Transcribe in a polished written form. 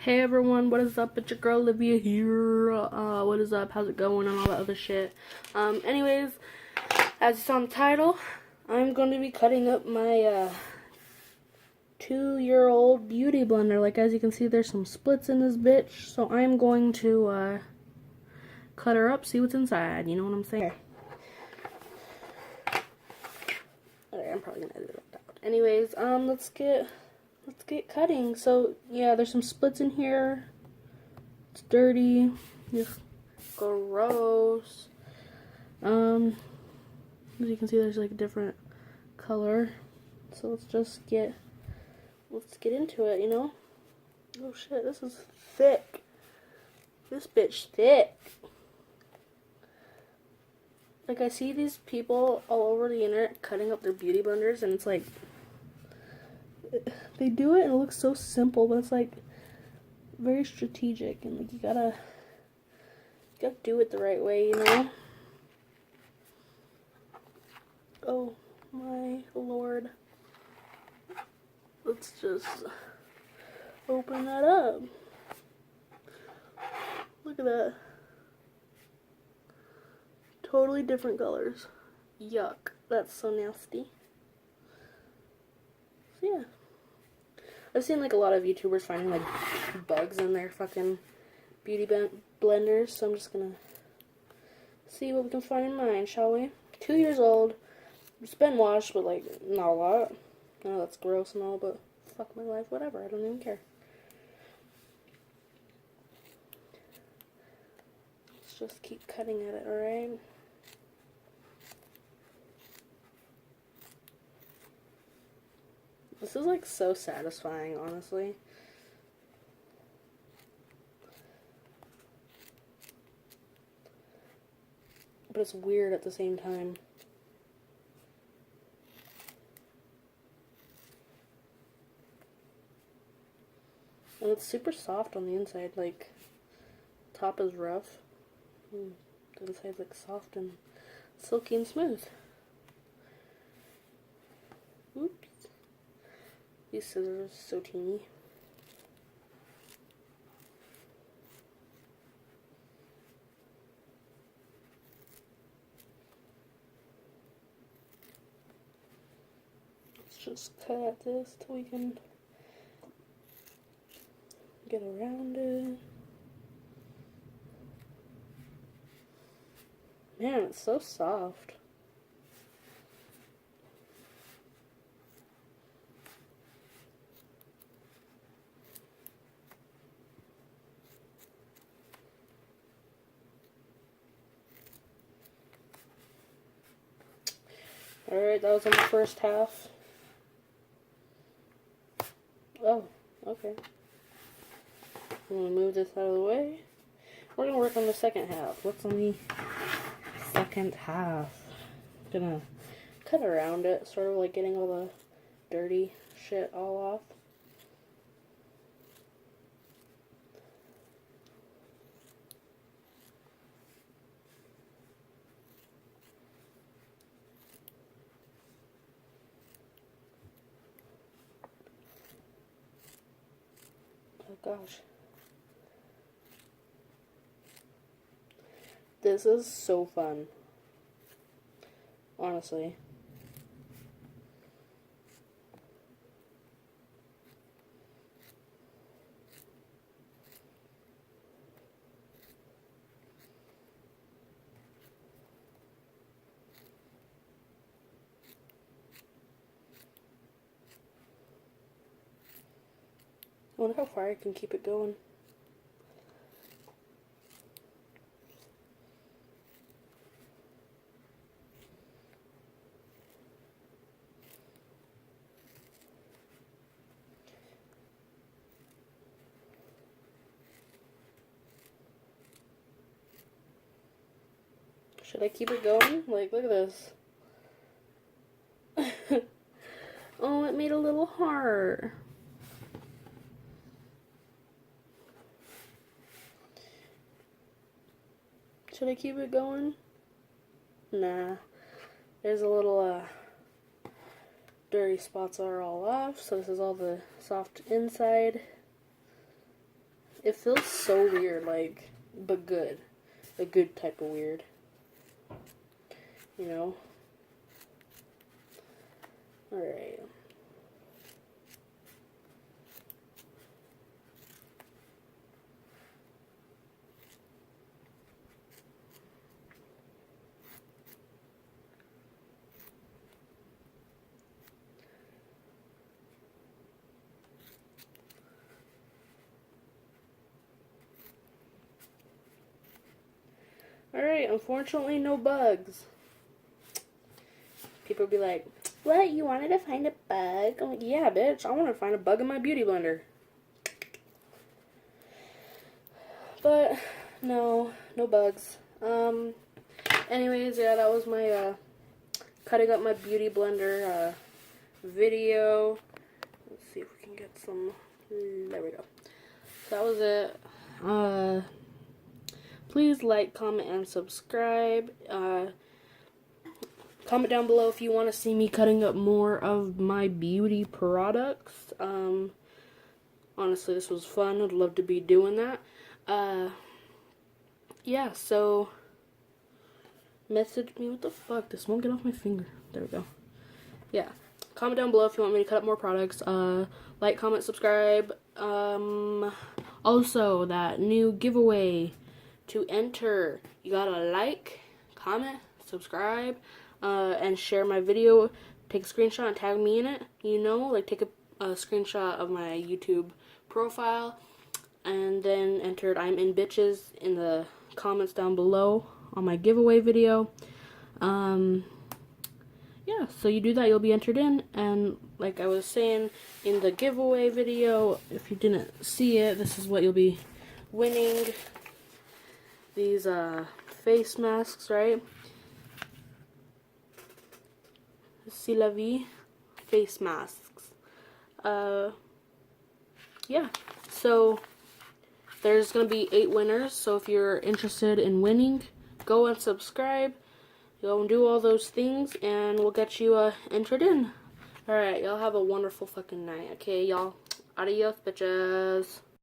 Hey everyone, what is up? It's your girl Olivia here. What is up? How's it going? And all that other shit. Anyways, as you saw in the title, I'm going to be cutting up my 2-year-old beauty blender. Like, as you can see, there's some splits in this bitch. So I'm going to cut her up, see what's inside. You know what I'm saying? Alright, I'm probably gonna edit it out. Anyways, let's get cutting. So yeah, there's some splits in here. It's dirty. Just gross. As you can see, there's like a different color. So let's get into it, you know? Oh shit, this is thick. This bitch thick. Like, I see these people all over the internet cutting up their beauty blenders, and it's like, they do it and it looks so simple, but it's like very strategic, and like you gotta do it the right way, you know? Oh my lord. Let's just open that up. Look at that. Totally different colors. Yuck. That's so nasty. So yeah. I've seen like a lot of YouTubers finding like bugs in their fucking beauty blenders, so I'm just gonna see what we can find in mine, shall we? 2 years old. It's been washed, but like not a lot. I know that's gross and all, but fuck my life, whatever. I don't even care. Let's just keep cutting at it, alright? This is like so satisfying, honestly. But it's weird at the same time. And it's super soft on the inside, like, top is rough. The inside's like soft and silky and smooth. Oops. These scissors are so teeny. Let's just cut at this till we can get around it. Man, it's so soft. Alright, that was on the first half. Oh, okay. I'm gonna move this out of the way. We're gonna work on the second half. What's on the second half? I'm gonna cut around it, sort of like getting all the dirty shit all off. Oh gosh. This is so fun. Honestly. I wonder how far I can keep it going. Should I keep it going? Like, look at this. Oh, it made a little heart. Should I keep it going? Nah. There's a little, dirty spots are all off, so this is all the soft inside. It feels so weird, like, but good. A good type of weird. You know? Alright. Alright, unfortunately no bugs. People be like, what, you wanted to find a bug? I'm like, yeah, bitch, I want to find a bug in my beauty blender. But, no bugs. Anyways, yeah, that was my, cutting up my beauty blender, video. Let's see if we can get some, there we go. So that was it. Please like, comment, and subscribe. Comment down below if you want to see me cutting up more of my beauty products. Honestly, this was fun. I'd love to be doing that. Yeah, so message me. What the fuck? This won't get off my finger. There we go. Yeah. Comment down below if you want me to cut up more products. Like, comment, subscribe. Also, that new giveaway. To enter, you gotta like, comment, subscribe, and share my video. Take a screenshot and tag me in it. You know, like take a screenshot of my YouTube profile, and then enter it. I'm in bitches in the comments down below on my giveaway video. Yeah, so you do that, you'll be entered in. And like I was saying in the giveaway video, if you didn't see it, this is what you'll be winning. These face masks, right? C'est la vie face masks. Yeah. So there's gonna be 8 winners. So if you're interested in winning, go and subscribe. Go and do all those things, and we'll get you entered in. All right, y'all have a wonderful fucking night. Okay, y'all. Adios, bitches.